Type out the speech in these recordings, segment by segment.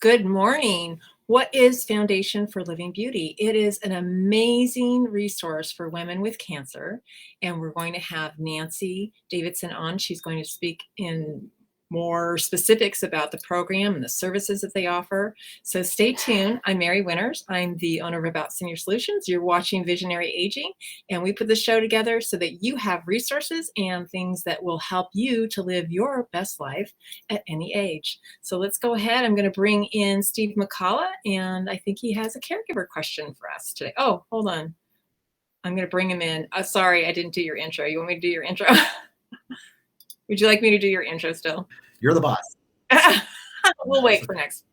Good morning. What is Foundation for Living Beauty? It is an amazing resource for women with cancer. And we're going to have Nancy Davidson on. She's going to speak in more specifics about the program and the services that they offer. So stay tuned. I'm Mary Winters. I'm the owner of About Senior Solutions. You're watching Visionary Aging, and we put the show together so that you have resources and things that will help you to live your best life at any age. So let's go ahead. I'm going to bring in Steve McCullough, and I think he has a caregiver question for us today. Oh, hold on. I'm going to bring him in. Sorry, I didn't do your intro. You want me to do your intro? Would you like me to do your intro still? You're the boss. We'll wait for next.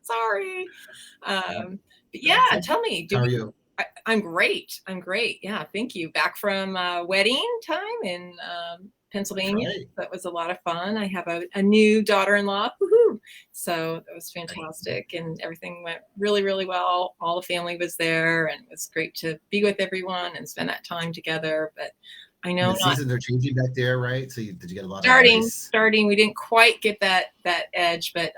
Sorry. But yeah, tell me. How are you? I'm great. Yeah, thank you. Back from wedding time in Pennsylvania. Right. That was a lot of fun. I have a new daughter-in-law. Woohoo! So that was fantastic, and everything went really, really well. All the family was there, and it was great to be with everyone and spend that time together. But I know the seasons are changing back there, right? So did you get a lot of ice? Starting. We didn't quite get that edge, but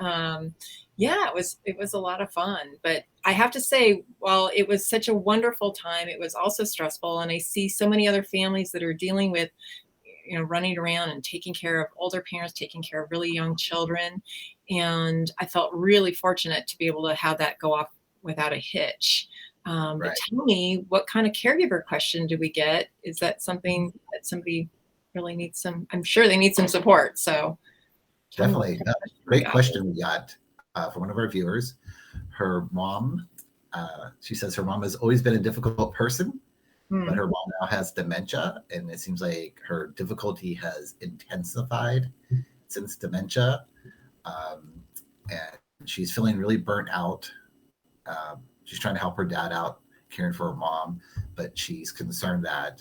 yeah, it was a lot of fun. But I have to say, while it was such a wonderful time, it was also stressful. And I see so many other families that are dealing with, running around and taking care of older parents, taking care of really young children. And I felt really fortunate to be able to have that go off without a hitch. Right. But tell me, what kind of caregiver question do we get? Is that something that somebody really needs I'm sure they need some support. So definitely. Great question we got from one of our viewers. Her mom, she says her mom has always been a difficult person, but her mom now has dementia, and it seems like her difficulty has intensified since dementia. And she's feeling really burnt out. She's trying to help her dad out, caring for her mom, but she's concerned that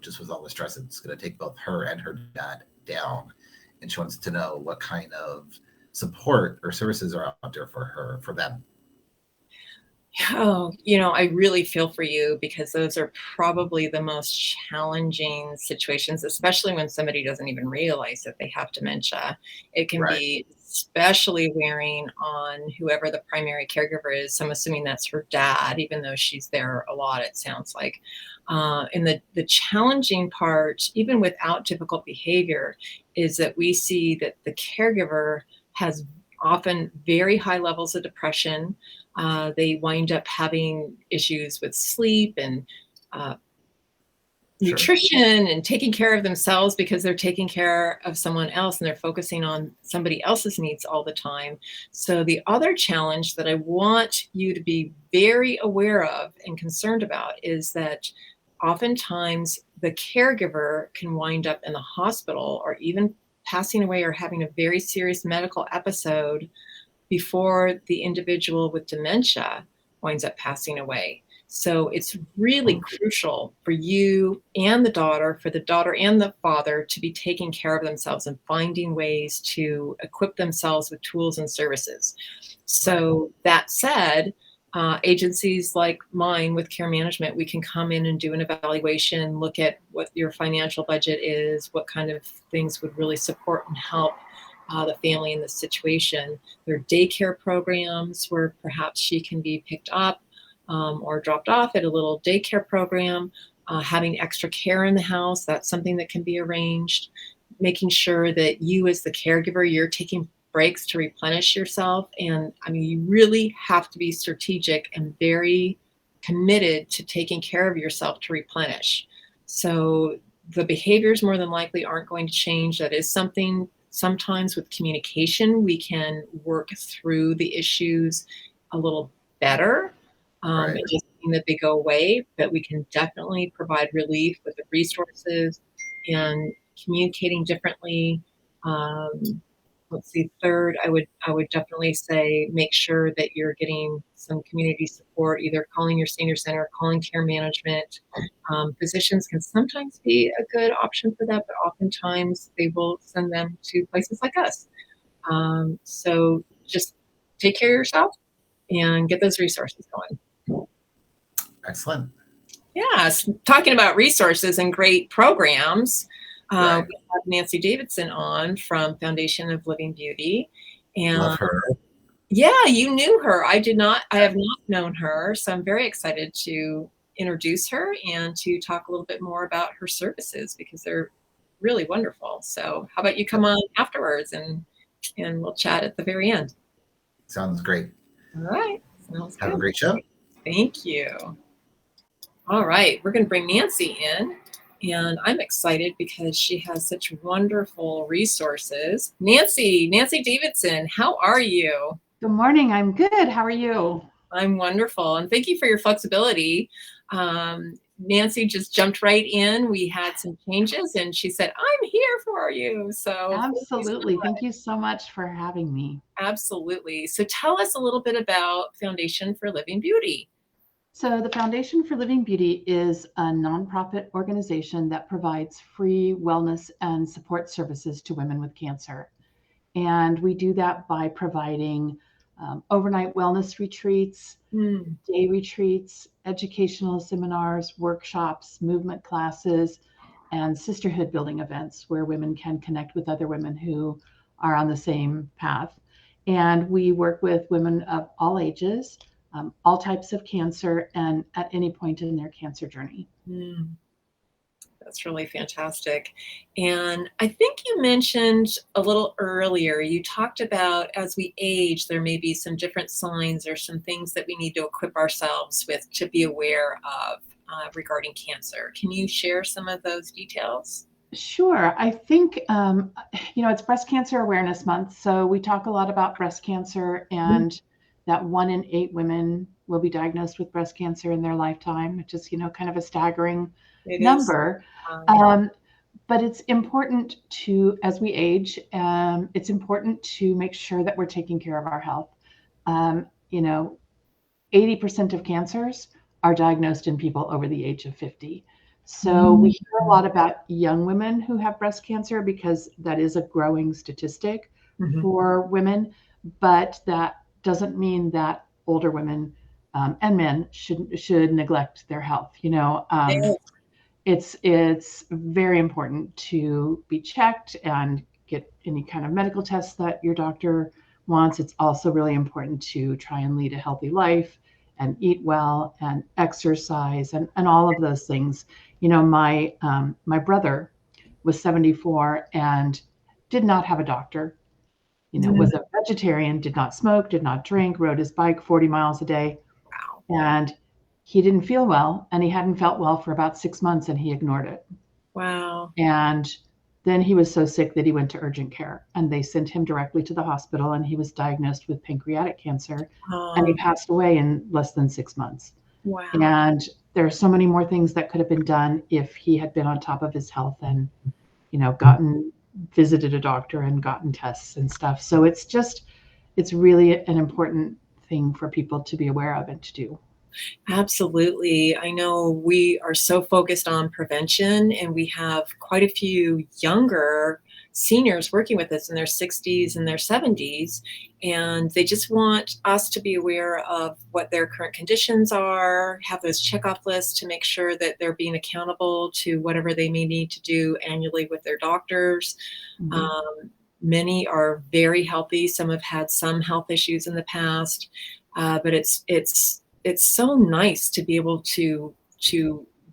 just with all the stress, it's going to take both her and her dad down. And she wants to know what kind of support or services are out there for them. Oh, I really feel for you, because those are probably the most challenging situations, especially when somebody doesn't even realize that they have dementia. It can be especially wearing on whoever the primary caregiver is. I'm assuming that's her dad, even though she's there a lot, it sounds like. And the challenging part, even without difficult behavior, is that we see that the caregiver has often very high levels of depression. They wind up having issues with sleep and nutrition and taking care of themselves, because they're taking care of someone else and they're focusing on somebody else's needs all the time. So the other challenge that I want you to be very aware of and concerned about is that oftentimes the caregiver can wind up in the hospital, or even passing away, or having a very serious medical episode before the individual with dementia winds up passing away. So it's really crucial for you and the daughter, for the daughter and the father, to be taking care of themselves and finding ways to equip themselves with tools and services. So that said, agencies like mine with Care Management, we can come in and do an evaluation, look at what your financial budget is, what kind of things would really support and help the family in this situation. There are daycare programs where perhaps she can be picked up or dropped off at a little daycare program. Having extra care in the house, that's something that can be arranged. Making sure that you, as the caregiver, you're taking breaks to replenish yourself. And I mean, you really have to be strategic and very committed to taking care of yourself to replenish. So the behaviors more than likely aren't going to change. That is something. Sometimes with communication, we can work through the issues a little better. It doesn't mean that they go away, but we can definitely provide relief with the resources and communicating differently. Let's see, third, I would definitely say make sure that you're getting some community support, either calling your senior center, calling Care Management. Physicians can sometimes be a good option for that, but oftentimes they will send them to places like us. So just take care of yourself and get those resources going. Excellent. Yeah, talking about resources and great programs. We have Nancy Davidson on from Foundation of Living Beauty. And love her. Yeah, you knew her. I did not. I have not known her, so I'm very excited to introduce her and to talk a little bit more about her services because they're really wonderful. So, how about you come on afterwards and we'll chat at the very end. Sounds great. All right. Sounds Have a good. great show. Thank you. All right, we're going to bring Nancy in, and I'm excited because she has such wonderful resources. Nancy Davidson, how are you? Good morning. I'm good. How are you? I'm wonderful, and thank you for your flexibility. Nancy just jumped right in. We had some changes, and she said, "I'm here for you." So Absolutely. Thank you so much for having me. absolutely. So tell us a little bit about Foundation for Living Beauty. So, the Foundation for Living Beauty is a nonprofit organization that provides free wellness and support services to women with cancer. And we do that by providing overnight wellness retreats, Mm, day retreats, educational seminars, workshops, movement classes, and sisterhood building events where women can connect with other women who are on the same path. And we work with women of all ages, all types of cancer, and at any point in their cancer journey. mm. That's really fantastic. And I think you mentioned a little earlier, you talked about as we age, there may be some different signs or some things that we need to equip ourselves with to be aware of regarding cancer. Can you share some of those details? Sure. I think, it's Breast Cancer Awareness Month. So we talk a lot about breast cancer Mm, and that 1 in 8 women will be diagnosed with breast cancer in their lifetime, which is, kind of a staggering it is. number. High. Um, but it's important to, as we age, it's important to make sure that we're taking care of our health. Um, you know, 80% of cancers are diagnosed in people over the age of 50. So we Mm, hear a lot about young women who have breast cancer because that is a growing statistic mhm. for women, but that doesn't mean that older women and men should neglect their health. Yeah. It's very important to be checked and get any kind of medical tests that your doctor wants. It's also really important to try and lead a healthy life and eat well and exercise and all of those things. My brother was 74 and did not have a doctor. Mm, Was a vegetarian, did not smoke, did not drink, rode his bike 40 miles a day, wow. and he didn't feel well, and he hadn't felt well for about 6 months, and he ignored it. Wow. And then he was so sick that he went to urgent care, and they sent him directly to the hospital, and he was diagnosed with pancreatic cancer, and he Um, passed away in less than 6 months. wow. And there are so many more things that could have been done if he had been on top of his health and, gotten visited a doctor and gotten tests and stuff. So it's really an important thing for people to be aware of and to do. Absolutely. I know we are so focused on prevention, and we have quite a few younger seniors working with us in their 60s and their 70s, and they just want us to be aware of what their current conditions are, have those checkoff lists to make sure that they're being accountable to whatever they may need to do annually with their doctors. Mhm. Um, Many are very healthy. Some have had some health issues in the past, but it's so nice to be able to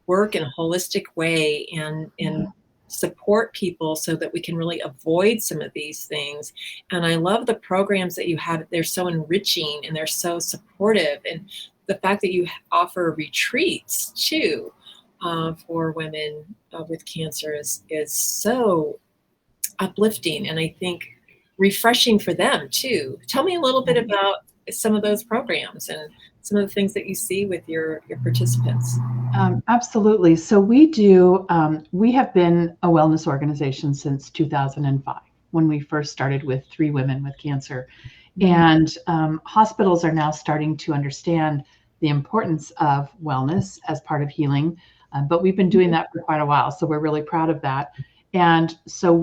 work in a holistic way and Yeah. support people so that we can really avoid some of these things. And I love the programs that you have. They're so enriching and they're so supportive. And the fact that you offer retreats too for women with cancer is so uplifting and I think refreshing for them too. Tell me a little bit about some of those programs and some of the things that you see with your participants. Absolutely. So we have been a wellness organization since 2005 when we first started with 3 women with cancer. Mm, And hospitals are now starting to understand the importance of wellness as part of healing. But we've been doing that for quite a while. So we're really proud of that. And so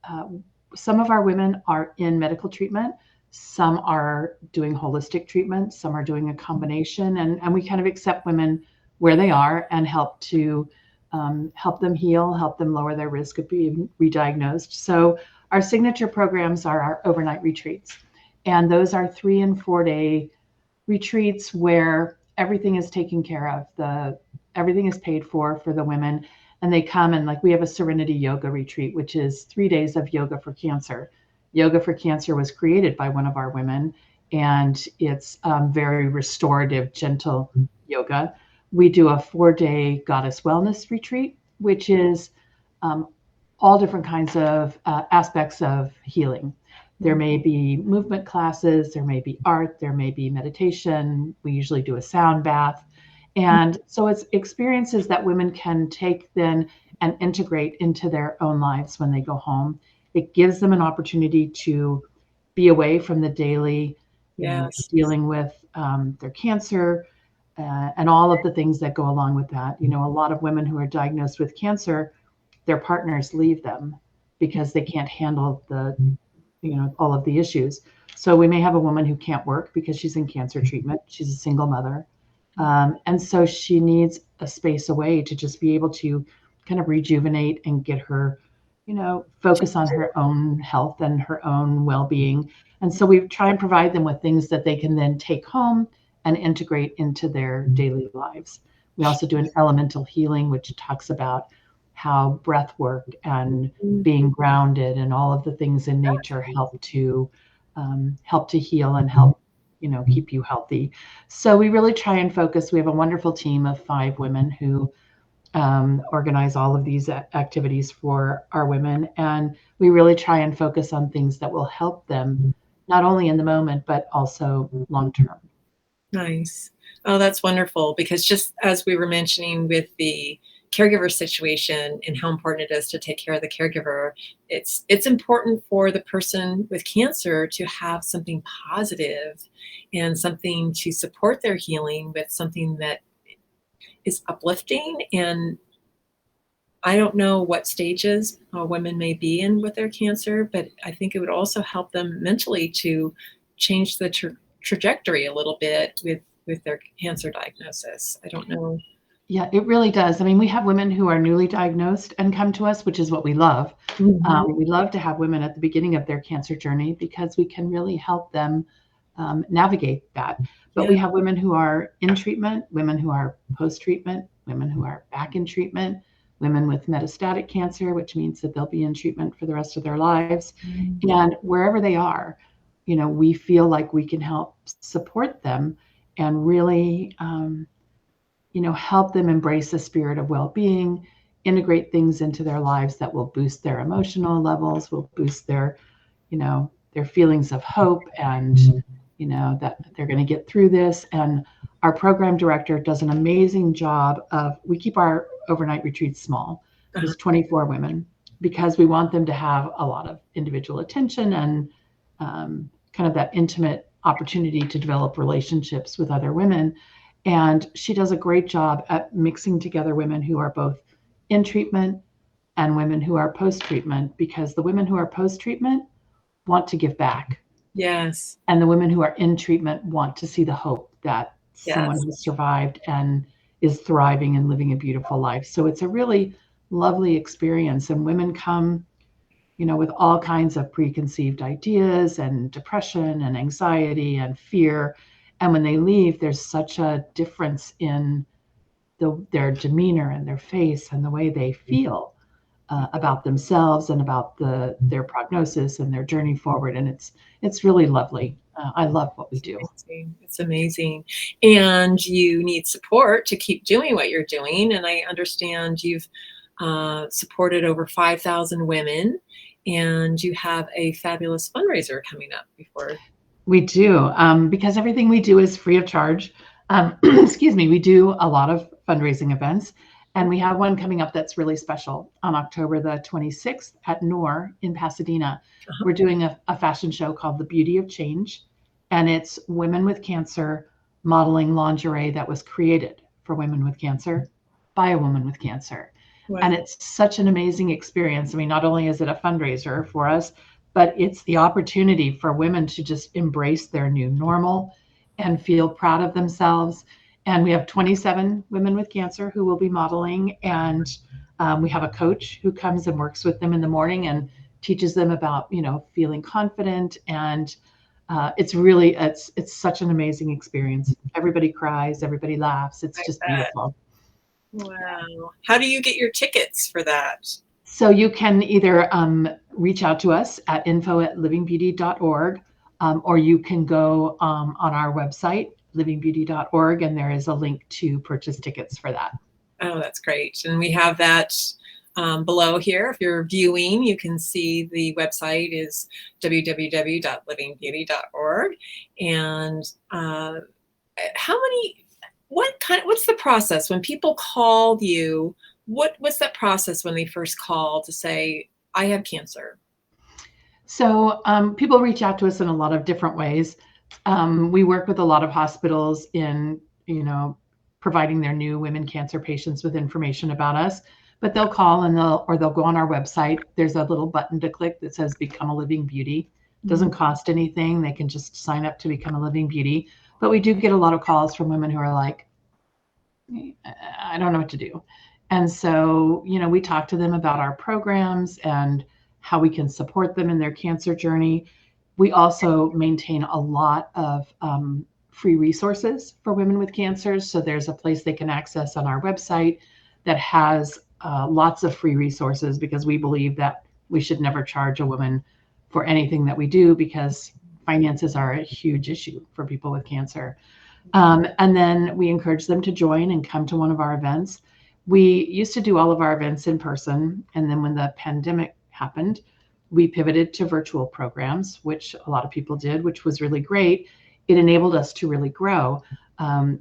uh, some of our women are in medical treatment. Some are doing holistic treatment. Some are doing a combination. And we kind of accept women where they are and help them heal, help them lower their risk of being re-diagnosed. So our signature programs are our overnight retreats. And those are 3 and 4 day retreats where everything is taken care of. Everything is paid for the women. And they come and, like, we have a Serenity Yoga retreat, which is 3 days of yoga for cancer. Yoga for Cancer was created by one of our women, and it's very restorative, gentle yoga. We do a 4 day goddess wellness retreat, which is um, all different kinds of aspects of healing. There may be movement classes, there may be art, there may be meditation. We usually do a sound bath. And so it's experiences that women can take then and integrate into their own lives when they go home. It gives them an opportunity to be away from the daily, Yes. dealing with their cancer and all of the things that go along with that. A lot of women who are diagnosed with cancer, their partners leave them because they can't handle all of the issues. So we may have a woman who can't work because she's in cancer treatment. She's a single mother. And so she needs a space away to just be able to kind of rejuvenate and get her, focus on her own health and her own well-being. And so we try and provide them with things that they can then take home and integrate into their daily lives. We also do an elemental healing, which talks about how breath work and being grounded and all of the things in nature help to heal and help keep you healthy. So we really try and focus. We have a wonderful team of 5 women who organize all of these activities for our women, and we really try and focus on things that will help them not only in the moment but also long term. Nice. Oh, that's wonderful, because just as we were mentioning with the caregiver situation and how important it is to take care of the caregiver, it's important for the person with cancer to have something positive and something to support their healing with, something that is uplifting. And I don't know what stages women may be in with their cancer, but I think it would also help them mentally to change the trajectory a little bit with their cancer diagnosis. I don't know. Yeah, it really does. I mean, we have women who are newly diagnosed and come to us, which is what we love. We love to have women at the beginning of their cancer journey because we can really help them navigate that. But Yeah. we have women who are in treatment, women who are post-treatment, women who are back in treatment, women with metastatic cancer, which means that they'll be in treatment for the rest of their lives. And wherever they are, we feel like we can help support them and really help them embrace a spirit of well-being, integrate things into their lives that will boost their emotional levels, will boost their feelings of hope, and that they're going to get through this. And our program director does an amazing job we keep our overnight retreats small. There's 24 women because we want them to have a lot of individual attention and kind of that intimate opportunity to develop relationships with other women. And she does a great job at mixing together women who are both in treatment and women who are post-treatment, because the women who are post-treatment want to give back. Yes. And the women who are in treatment want to see the hope that someone has survived and is thriving and living a beautiful life. So it's a really lovely experience. And women come, with all kinds of preconceived ideas and depression and anxiety and fear. And when they leave, there's such a difference in their demeanor and their face and the way they feel about themselves and about their prognosis and their journey forward. And it's really lovely. I love what we do. It's amazing. And you need support to keep doing what you're doing. And I understand you've supported over 5,000 women, and you have a fabulous fundraiser coming up before. We do, because everything we do is free of charge. Excuse me, we do a lot of fundraising events, and we have one coming up that's really special on October the 26th at NOR in Pasadena. We're doing a fashion show called The Beauty of Change, and it's women with cancer modeling lingerie that was created for women with cancer by a woman with cancer. Wow. And it's such an amazing experience. I mean, not only is it a fundraiser for us, but it's the opportunity for women to just embrace their new normal and feel proud of themselves. And we have 27 women with cancer who will be modeling. And we have a coach who comes and works with them in the morning and teaches them about, feeling confident and it's such an amazing experience. Everybody cries, everybody laughs. It's just beautiful. Wow. How do you get your tickets for that? So you can either reach out to us at info@livingbeauty.org, or you can go on our website, livingbeauty.org, and there is a link to purchase tickets for that. Oh, that's great. And we have that below here. If you're viewing, you can see the website is www.livingbeauty.org. And what's the process when people call you? What's that process when they first call to say, I have cancer? So people reach out to us in a lot of different ways. We work with a lot of hospitals in, providing their new women cancer patients with information about us. But they'll call and they'll go on our website. There's a little button to click that says Become a Living Beauty. It doesn't cost anything. They can just sign up to Become a Living Beauty. But we do get a lot of calls from women who are like, I don't know what to do. And so, we talk to them about our programs and how we can support them in their cancer journey. We also maintain a lot of free resources for women with cancer. So there's a place they can access on our website that has lots of free resources, because we believe that we should never charge a woman for anything that we do, because finances are a huge issue for people with cancer. And then we encourage them to join and come to one of our events. We used to do all of our events in person. And then when the pandemic happened, we pivoted to virtual programs, which a lot of people did, which was really great. It enabled us to really grow.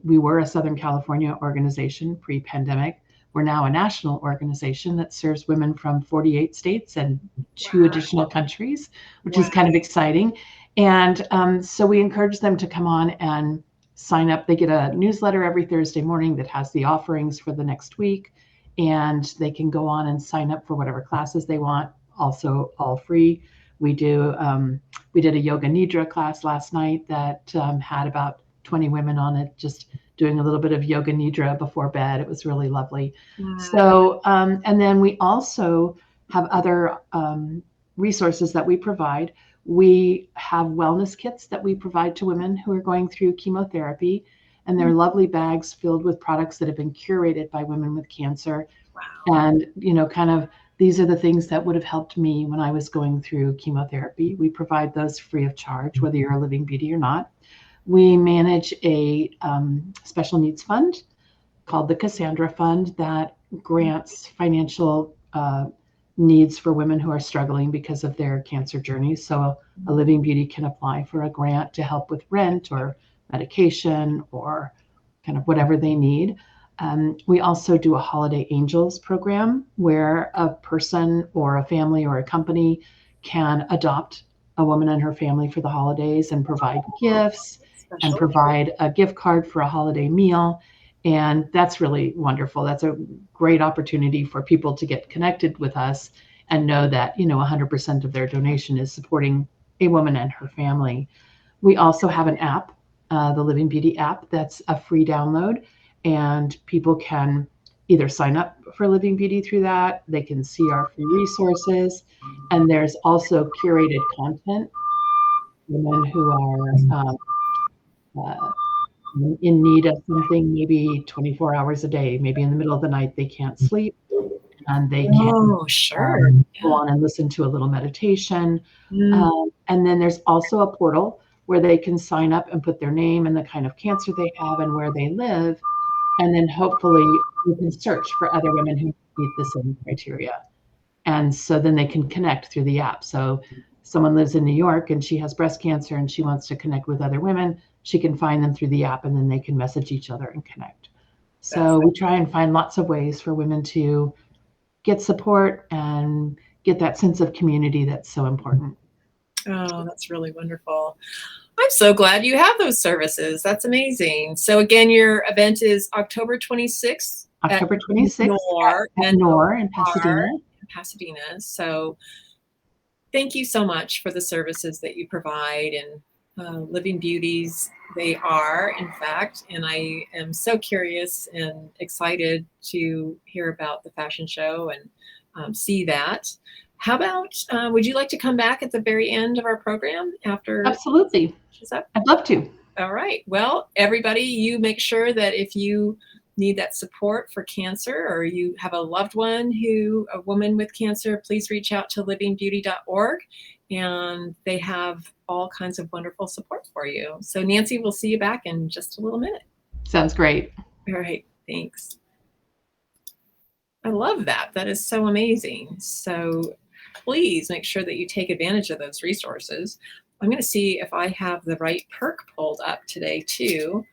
We were a Southern California organization pre-pandemic. We're now a national organization that serves women from 48 states and 2 additional countries, which is kind of exciting. And so we encourage them to come on and sign up. They get a newsletter every Thursday morning that has the offerings for the next week, and they can go on and sign up for whatever classes they want, also all free. We did a yoga nidra class last night that had about 20 women on it, just doing a little bit of yoga nidra before bed. It was really lovely. So, and then we also have other resources that we provide. We have wellness kits that we provide to women who are going through chemotherapy, and they're lovely bags filled with products that have been curated by women with cancer. Wow. And, kind of, these are the things that would have helped me when I was going through chemotherapy. We provide those free of charge, whether you're a Living Beauty or not. We manage a special needs fund called the Cassandra Fund that grants financial needs for women who are struggling because of their cancer journey. So a Living Beauty can apply for a grant to help with rent or medication or kind of whatever they need. We also do a Holiday Angels program where a person or a family or a company can adopt a woman and her family for the holidays and provide gifts and provide a gift card for a holiday meal. And that's really wonderful. That's a great opportunity for people to get connected with us and know that, 100% of their donation is supporting a woman and her family. We also have an app, the Living Beauty app, that's a free download, and people can either sign up for Living Beauty through that. They can see our free resources, and there's also curated content. Women who are in need of something, maybe 24 hours a day, maybe in the middle of the night they can't sleep, and they can go on and listen to a little meditation. And then there's also a portal where they can sign up and put their name and the kind of cancer they have and where they live. And then hopefully we can search for other women who meet the same criteria. And so then they can connect through the app. So someone lives in New York and she has breast cancer and she wants to connect with other women, she can find them through the app, and then they can message each other and connect. So we try and find lots of ways for women to get support and get that sense of community that's so important. Oh, that's really wonderful. I'm so glad you have those services. That's amazing. So again, your event is October 26th. October 26th at Noor in Pasadena. So thank you so much for the services that you provide, and Living Beauties they are, in fact. And I am so curious and excited to hear about the fashion show and see that. How about, would you like to come back at the very end of our program after? Absolutely. I'd love to. All right. Well, everybody, you make sure that if you need that support for cancer, or you have a loved one a woman with cancer, please reach out to livingbeauty.org, and they have all kinds of wonderful support for you. So Nancy, we'll see you back in just a little minute. Sounds great. All right. Thanks. I love that. That is so amazing. So please make sure that you take advantage of those resources. I'm going to see if I have the right perk pulled up today too.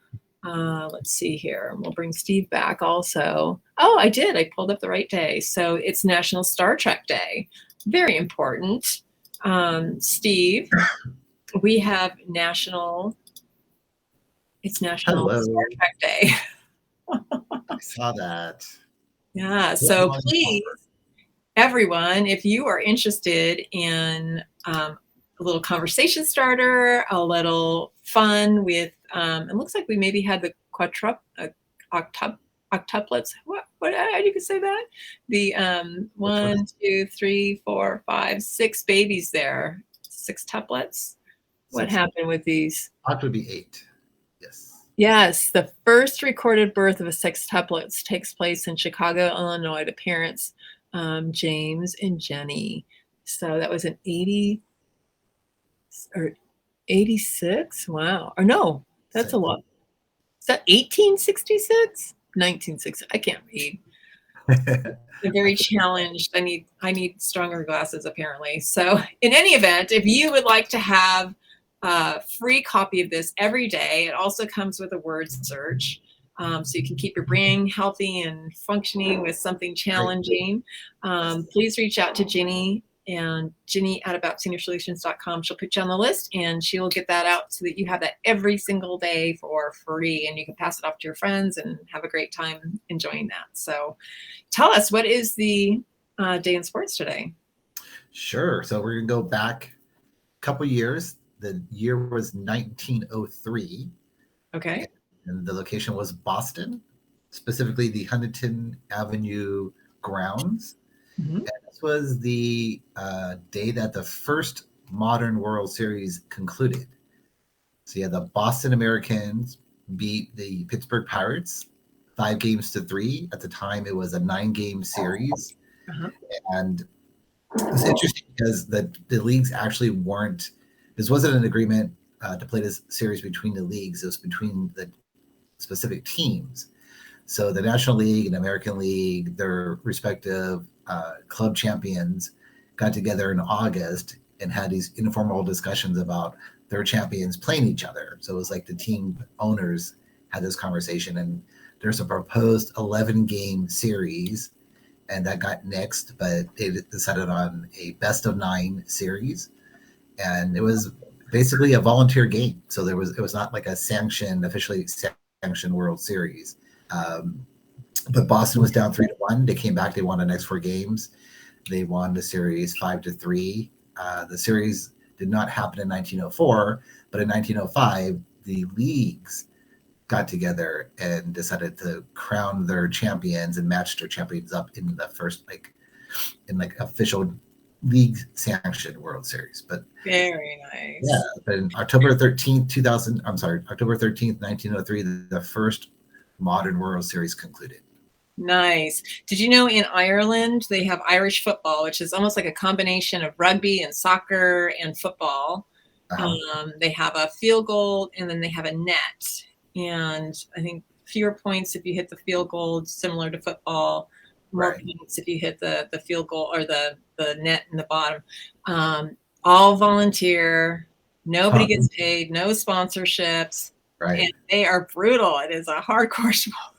Let's see here. We'll bring Steve back also. Oh, I did. I pulled up the right day. So it's National Star Trek Day. Very important. Steve, we have National Star Trek Day. I saw that. Yeah. So please, everyone, if you are interested in a little conversation starter, a little fun with, it looks like we maybe had the octuplets. What? How do you say that? The 1, 2, 3, 4, 5, 6 babies there. Sextuplets. What happened with these? Oct would be 8. Yes. Yes, the first recorded birth of a sextuplets takes place in Chicago, Illinois, to parents James and Jenny. So that was in 80 or 86. Wow. Or no, that's a lot. Is that 1866? 1960. I can't read. They're very challenged. I need stronger glasses apparently. So in any event, if you would like to have a free copy of this every day, it also comes with a word search. So you can keep your brain healthy and functioning with something challenging. Please reach out to Ginny at aboutseniorsolutions.com. She'll put you on the list and she'll get that out so that you have that every single day for free, and you can pass it off to your friends and have a great time enjoying that. So tell us, what is the day in sports today? Sure. So we're going to go back a couple years. The year was 1903. Okay. And the location was Boston, specifically the Huntington Avenue grounds. Mm-hmm. And this was the day that the first modern World Series concluded. So you had the Boston Americans beat the Pittsburgh Pirates 5-3. At the time, it was a 9-game series. Uh-huh. And it's interesting because the leagues actually weren't, this wasn't an agreement to play this series between the leagues. It was between the specific teams. So the National League and American League, their respective club champions, got together in August and had these informal discussions about their champions playing each other. So it was like the team owners had this conversation, and there's a proposed 11-game series, and that got nixed, but they decided on a best-of-9 series, and it was basically a volunteer game. So it was not like a officially sanctioned World Series. But Boston was down 3-1. They came back. They won the next 4 games. They won the series 5-3. The series did not happen in 1904, but in 1905, the leagues got together and decided to crown their champions and match their champions up in the first official league sanctioned World Series. But very nice. Yeah, but in October 13th, 1903, the first modern World Series concluded. Nice. Did you know in Ireland they have Irish football, which is almost like a combination of rugby and soccer and football. They have a field goal and then they have a net. And I think fewer points if you hit the field goal, similar to football. More points if you hit the field goal or the net in the bottom. All volunteer. Nobody gets paid. No sponsorships. Right. And they are brutal. It is a hardcore sport.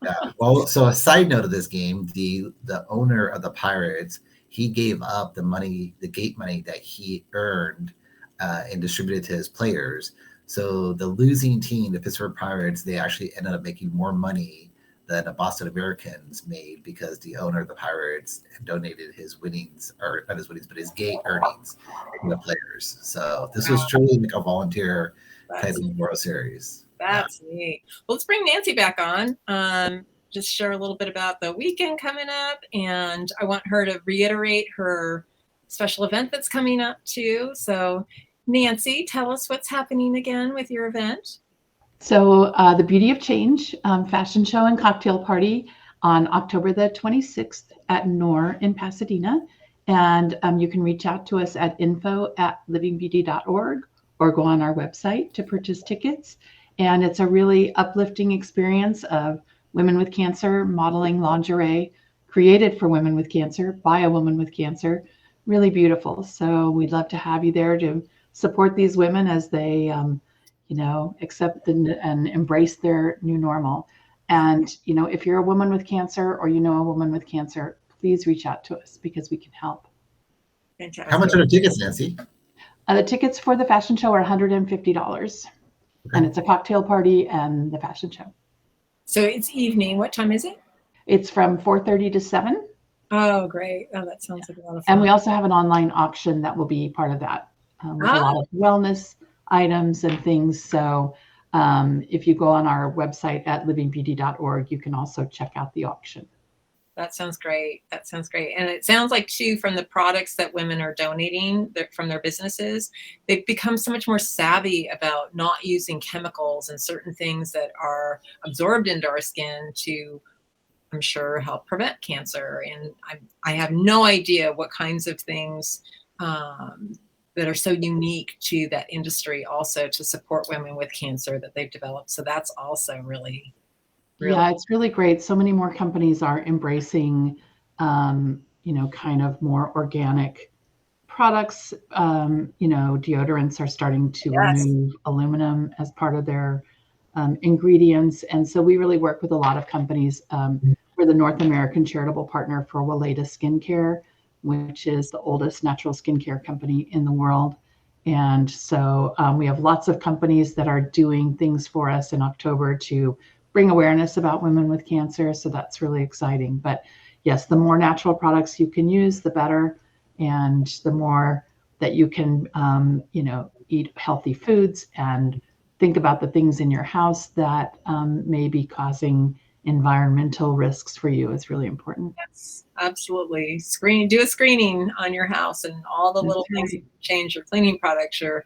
Yeah. Well, so a side note of this game, the owner of the Pirates, he gave up the gate money that he earned and distributed to his players. So the losing team, the Pittsburgh Pirates, they actually ended up making more money than the Boston Americans made because the owner of the Pirates donated his winnings, or not his winnings, but his gate earnings to the players. So this was truly like a volunteer type of World Series. That's neat. Well, let's bring Nancy back on. just share a little bit about the weekend coming up, and I want her to reiterate her special event that's coming up too. So Nancy, tell us what's happening again with your event. So the Beauty of Change fashion show and cocktail party on October the 26th at NOR in Pasadena. And you can reach out to us at info@livingbeauty.org or go on our website to purchase tickets. And it's a really uplifting experience of women with cancer modeling lingerie created for women with cancer by a woman with cancer. Really beautiful. So we'd love to have you there to support these women as they accept and embrace their new normal. And, if you're a woman with cancer or a woman with cancer, please reach out to us because we can help. Fantastic. How much are the tickets, Nancy? The tickets for the fashion show are $150. Okay. And it's a cocktail party and the fashion show. So it's evening. What time is it? It's from 4:30 to 7. Oh, great. Oh, that sounds like a lot of fun. And we also have an online auction that will be part of that with a lot of wellness items and things. So if you go on our website at livingbeauty.org, you can also check out the auction. That sounds great. That sounds great. And it sounds like, too, from the products that women are donating from their businesses, they've become so much more savvy about not using chemicals and certain things that are absorbed into our skin to, I'm sure, help prevent cancer. And I have no idea what kinds of things that are so unique to that industry also to support women with cancer that they've developed. So that's also really. Yeah, it's really great. So many more companies are embracing, kind of more organic products. Deodorants are starting to remove aluminum as part of their ingredients. And so we really work with a lot of companies. We're the North American charitable partner for Weleda Skincare, which is the oldest natural skincare company in the world. And so we have lots of companies that are doing things for us in October to bring awareness about women with cancer. So that's really exciting. But yes, the more natural products you can use, the better. And the more that you can, eat healthy foods and think about the things in your house that may be causing environmental risks for you is really important. Yes, absolutely. Do a screening on your house and all the little things you change, your cleaning products, your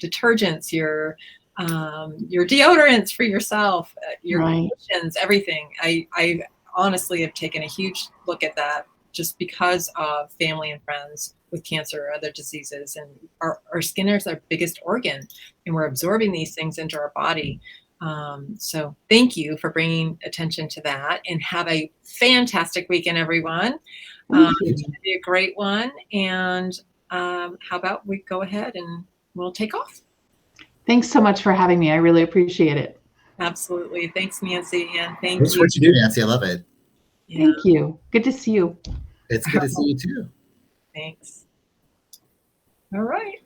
detergents, your deodorants for yourself, your cushions, everything. I honestly have taken a huge look at that just because of family and friends with cancer or other diseases. And our skin is our biggest organ, and we're absorbing these things into our body. So thank you for bringing attention to that, and have a fantastic weekend, everyone. It's going to be a great one. And how about we go ahead and we'll take off. Thanks so much for having me. I really appreciate it. Absolutely. Thanks, Nancy. And Thanks for what you do, Nancy. I love it. Yeah. Thank you. Good to see you. It's good to see you too. Thanks. All right.